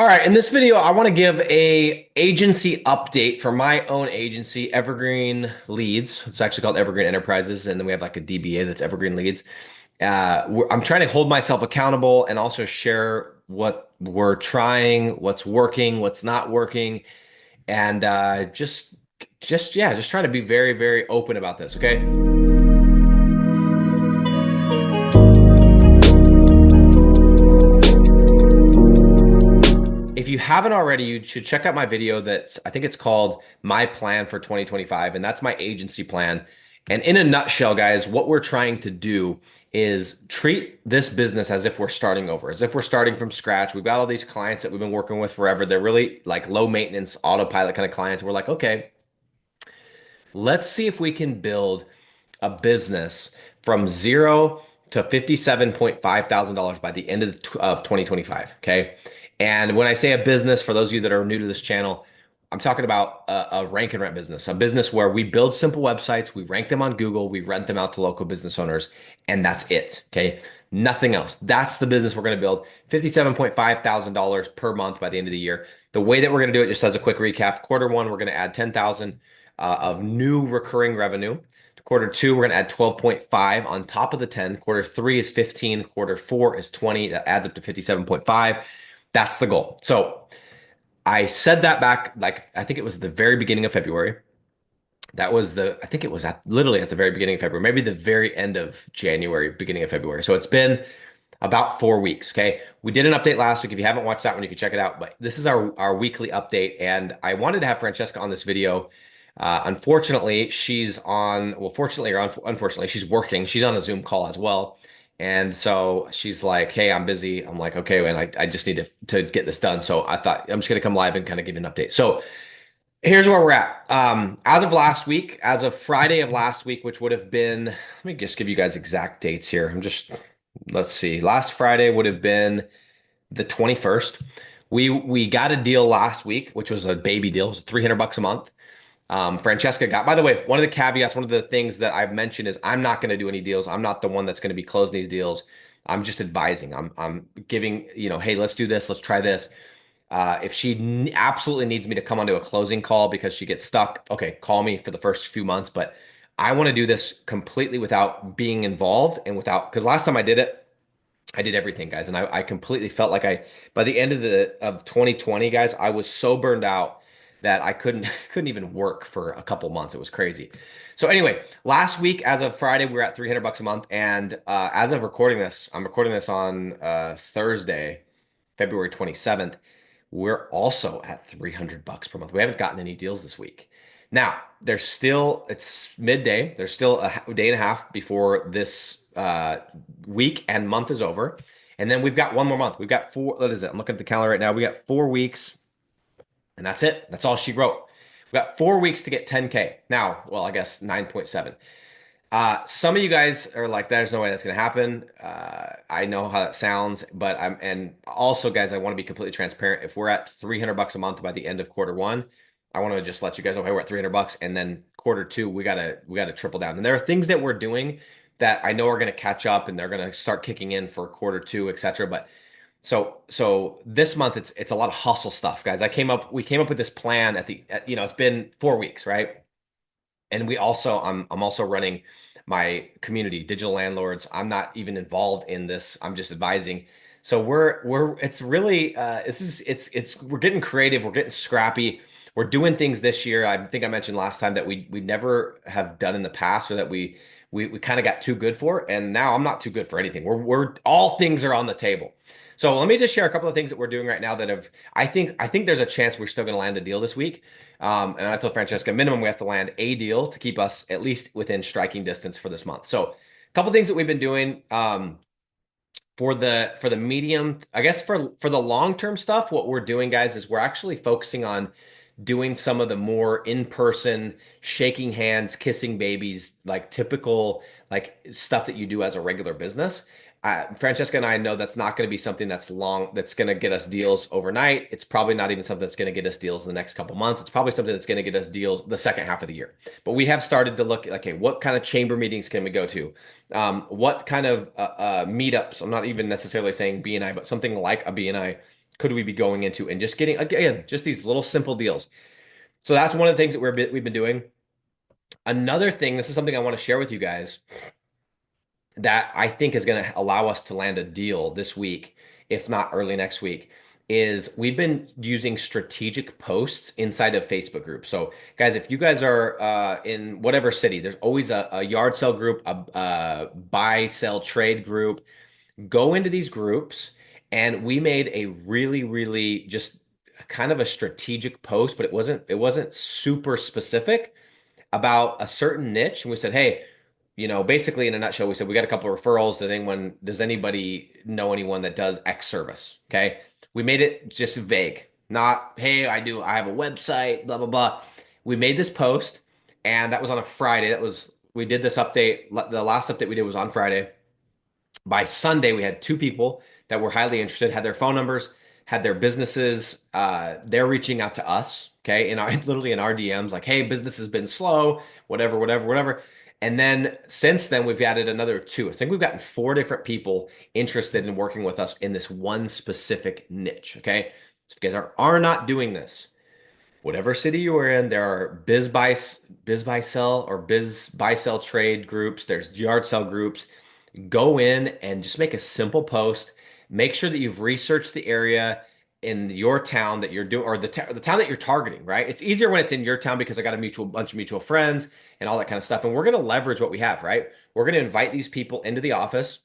All right, in this video, I want to give a agency update for my own agency, Evergreen Leads. It's actually called Evergreen Enterprises, and then we have like a DBA that's Evergreen Leads. I'm trying to hold myself accountable and also share what we're trying, what's working, what's not working, and just trying to be very, very open about this. Okay. If you haven't already, you should check out my video that's, I think it's called My Plan for 2025, and that's my agency plan. And in a nutshell, guys, what we're trying to do is treat this business as if we're starting over, as if we're starting from scratch. We've got all these clients that we've been working with forever. They're really like low maintenance, autopilot kind of clients. We're like, okay, let's see if we can build a business from zero to $57,500 by the end of 2025. Okay. And when I say a business, for those of you that are new to this channel, I'm talking about a rank and rent business, a business where we build simple websites, we rank them on Google, we rent them out to local business owners, and that's it. Okay. Nothing else. That's the business we're going to build. $57,500 per month by the end of the year. The way that we're going to do it, just as a quick recap, quarter one, we're going to add 10,000 of new recurring revenue. Quarter two, we're going to add 12.5 on top of the 10. Quarter three is 15. Quarter four is 20. That adds up to 57.5. That's the goal. So I said that back, like, I think it was at the very beginning of February. I think it was literally at the very beginning of February, maybe the very end of January, beginning of February. So it's been about 4 weeks. Okay. We did an update last week. If you haven't watched that one, you can check it out. But this is our weekly update. And I wanted to have Francesca on this video. Unfortunately, she's on, well, fortunately or unfortunately, she's working. She's on a Zoom call as well. And so she's like, hey, I'm busy. I'm like, okay, and I just need to get this done. So I thought I'm just going to come live and kind of give you an update. So here's where we're at. As of last week, as of Friday of last week, which would have been, let me just give you guys exact dates here. Let's see. Last Friday would have been the 21st. We got a deal last week, which was a baby deal. It was $300 a month. Francesca got, by the way, one of the caveats, one of the things that I've mentioned is I'm not going to do any deals. I'm not the one that's going to be closing these deals. I'm just advising. I'm giving, hey, let's do this. Let's try this. If she absolutely needs me to come onto a closing call because she gets stuck, okay, call me for the first few months. But I want to do this completely without being involved and because last time I did it, I did everything, guys. And I completely felt like by the end of 2020, guys, I was so burned out that I couldn't even work for a couple months. It was crazy. So anyway, last week, as of Friday, we were at $300 a month. And as of recording this, I'm recording this on Thursday, February 27th. We're also at $300 per month. We haven't gotten any deals this week. Now, it's midday. There's still a day and a half before this week and month is over. And then we've got one more month. We've got what is it? I'm looking at the calendar right now. We got 4 weeks, and that's it. That's all she wrote. We've got 4 weeks to get 10K. Now, well, I guess 9.7. Some of you guys are like, there's no way that's going to happen. I know how that sounds, and also, guys, I want to be completely transparent. If we're at $300 a month by the end of quarter one, I want to just let you guys know, hey, we're at $300, and then quarter two, we gotta triple down. And there are things that we're doing that I know are going to catch up, and they're going to start kicking in for quarter two, etc. But so this month it's a lot of hustle stuff, guys. We came up with this plan it's been 4 weeks, right? And I'm also running my community, Digital Landlords. I'm not even involved in this. I'm just advising. So it's really we're getting creative, we're getting scrappy. We're doing things this year. I think I mentioned last time that we never have done in the past, or that we kind of got too good for. And now I'm not too good for anything. We're all things are on the table. So let me just share a couple of things that we're doing right now I think there's a chance we're still going to land a deal this week. And I told Francesca, minimum we have to land a deal to keep us at least within striking distance for this month. So a couple of things that we've been doing for the medium, I guess for the long-term stuff, what we're doing, guys, is we're actually focusing on doing some of the more in-person, shaking hands, kissing babies, like typical like stuff that you do as a regular business. Francesca and I know that's not going to be something that's going to get us deals overnight. It's probably not even something that's going to get us deals in the next couple months. It's probably something that's going to get us deals the second half of the year. But we have started to look at, okay, what kind of chamber meetings can we go to? What kind of meetups? I'm not even necessarily saying BNI, but something like a BNI could we be going into and just getting, again, just these little simple deals. So that's one of the things that we've been doing. Another thing, this is something I want to share with you guys that I think is going to allow us to land a deal this week, if not early next week, is we've been using strategic posts inside of Facebook groups. So, guys, if you guys are in whatever city, there's always a yard sale group, a buy, sell, trade group. Go into these groups, and we made a really, really just kind of a strategic post, but it wasn't super specific about a certain niche. And we said, hey, basically in a nutshell, we said we got a couple of referrals. Does anybody know anyone that does X service? Okay. We made it just vague, not, hey, I have a website, blah, blah, blah. We made this post, and that was on a Friday. We did this update. The last update we did was on Friday. By Sunday, we had two people that were highly interested, had their phone numbers, had their businesses. They're reaching out to us, okay, literally in our DMs, like, hey, business has been slow, whatever, whatever, whatever. And then since then, we've added another two. I think we've gotten four different people interested in working with us in this one specific niche, okay? So if you guys are not doing this, whatever city you are in, there are biz buy sell or biz buy sell trade groups. There's yard sell groups. Go in and just make a simple post. Make sure that you've researched the area in your town that you're doing, or the town that you're targeting, right? It's easier when it's in your town because I got a bunch of mutual friends and all that kind of stuff. And we're going to leverage what we have, right? We're going to invite these people into the office.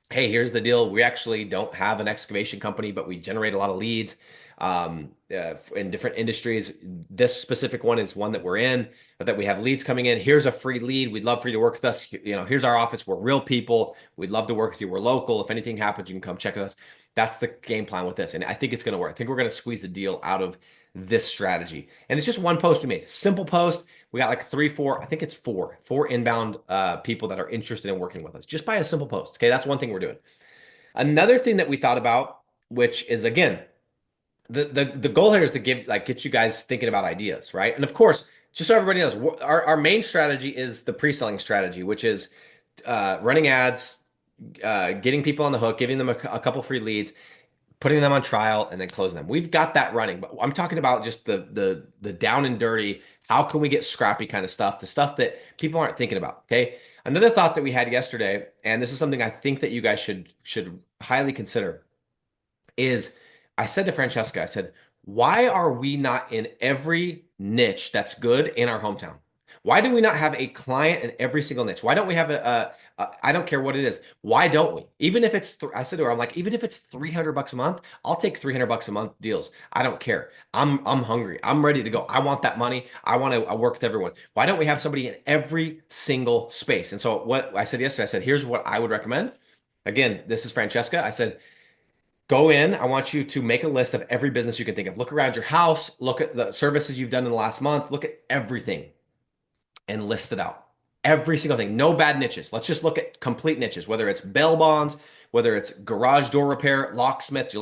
Hey, here's the deal. We actually don't have an excavation company, but we generate a lot of leads in different industries. This specific one is one that we're in, but that we have leads coming in. Here's a free lead. We'd love for you to work with us. Here's our office. We're real people. We'd love to work with you. We're local. If anything happens, you can come check us. That's the game plan with this. And I think it's going to work. I think we're going to squeeze a deal out of this strategy. And it's just one post we made. Simple post. We got like three, four, I think it's four inbound people that are interested in working with us just by a simple post. Okay, that's one thing we're doing. Another thing that we thought about, which is again, the goal here is to get you guys thinking about ideas, right? And of course, just so everybody knows, our main strategy is the pre-selling strategy, which is running ads, getting people on the hook, giving them a couple free leads, putting them on trial, and then closing them. We've got that running, but I'm talking about just the down and dirty. How can we get scrappy kind of stuff, the stuff that people aren't thinking about? Okay. Another thought that we had yesterday, and this is something I think that you guys should highly consider, is I said to Francesca, I said, why are we not in every niche that's good in our hometown? Why do we not have a client in every single niche? Why don't we have I don't care what it is. Why don't we? Even if it's, I said to her, I'm like, even if it's $300 a month, I'll take $300 a month deals. I don't care. I'm hungry. I'm ready to go. I want that money. I want to work with everyone. Why don't we have somebody in every single space? And so what I said yesterday, I said, here's what I would recommend. Again, this is Francesca. I said, go in. I want you to make a list of every business you can think of. Look around your house, look at the services you've done in the last month, look at everything and list it out. Every single thing. No bad niches. Let's just look at complete niches, whether it's bail bonds, whether it's garage door repair, locksmith,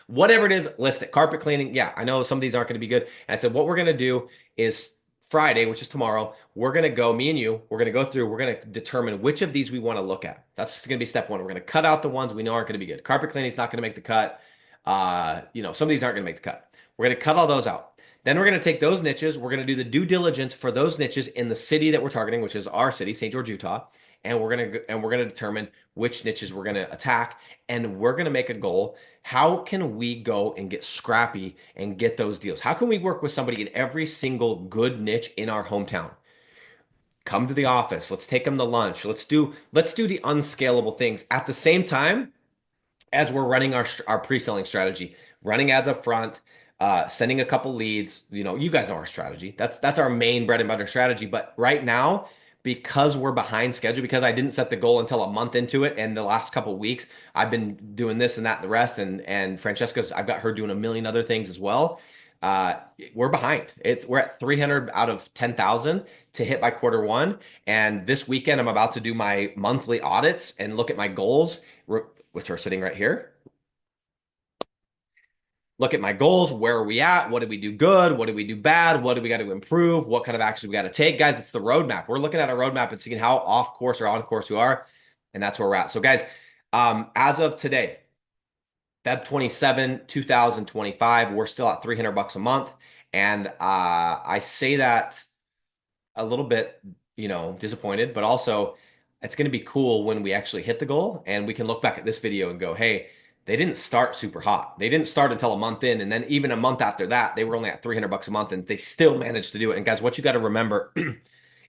whatever it is, list it. Carpet cleaning. Yeah, I know some of these aren't going to be good. And I said, what we're going to do is Friday, which is tomorrow, we're going to go, me and you, we're going to go through, we're going to determine which of these we want to look at. That's going to be step one. We're going to cut out the ones we know aren't going to be good. Carpet cleaning is not going to make the cut. Some of these aren't going to make the cut. We're going to cut all those out. Then we're going to take those niches. We're going to do the due diligence for those niches in the city that we're targeting, which is our city, St. George, Utah. And we're going to determine which niches we're going to attack. And we're going to make a goal. How can we go and get scrappy and get those deals? How can we work with somebody in every single good niche in our hometown? Come to the office. Let's take them to lunch. Let's do the unscalable things at the same time as we're running our pre-selling strategy, running ads up front, sending a couple leads. You guys know our strategy. That's our main bread and butter strategy. But right now, because we're behind schedule, because I didn't set the goal until a month into it, and the last couple of weeks I've been doing this and that and the rest, and Francesca's, I've got her doing a million other things as well. Uh, we're behind. We're at 300 out of 10,000 to hit by quarter one. And this weekend, I'm about to do my monthly audits and look at my goals, which are sitting right here. Look at my goals. Where are we at? What did we do good? What did we do bad? What do we got to improve? What kind of actions we got to take? Guys, it's the roadmap. We're looking at a roadmap and seeing how off course or on course we are. And that's where we're at. So guys, as of today, Feb 27, 2025, we're still at 300 bucks a month. And I say that a little bit, disappointed, but also it's going to be cool when we actually hit the goal and we can look back at this video and go, hey, they didn't start super hot. They didn't start until a month in. And then even a month after that, they were only at 300 bucks a month and they still managed to do it. And guys, what you got to remember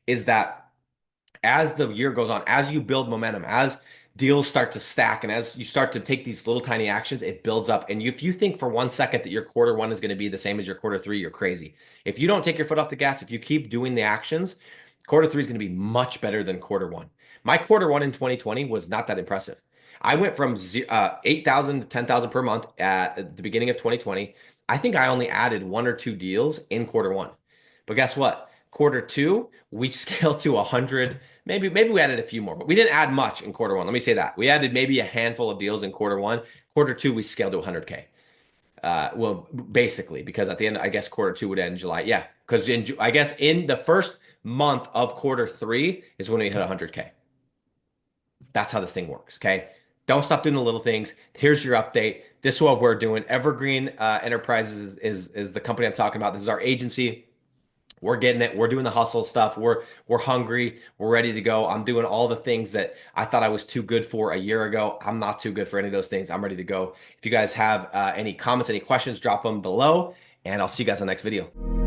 is that as the year goes on, as you build momentum, as deals start to stack, and as you start to take these little tiny actions, it builds up. And if you think for 1 second that your quarter one is going to be the same as your quarter three, you're crazy. If you don't take your foot off the gas, if you keep doing the actions, quarter three is going to be much better than quarter one. My quarter one in 2020 was not that impressive. I went from 8,000 to 10,000 per month at the beginning of 2020. I think I only added one or two deals in quarter one. But guess what? Quarter two, we scaled to 100. Maybe we added a few more, but we didn't add much in quarter one. Let me say that. We added maybe a handful of deals in quarter one. Quarter two, we scaled to 100K. Well, basically, because at the end, I guess quarter two would end in July. Yeah, because I guess in the first month of quarter three is when we hit 100K. That's how this thing works. Okay. Don't stop doing the little things. Here's your update. This is what we're doing. Evergreen Enterprises is the company I'm talking about. This is our agency. We're getting it. We're doing the hustle stuff. We're hungry. We're ready to go. I'm doing all the things that I thought I was too good for a year ago. I'm not too good for any of those things. I'm ready to go. If you guys have any comments, any questions, drop them below, and I'll see you guys in the next video.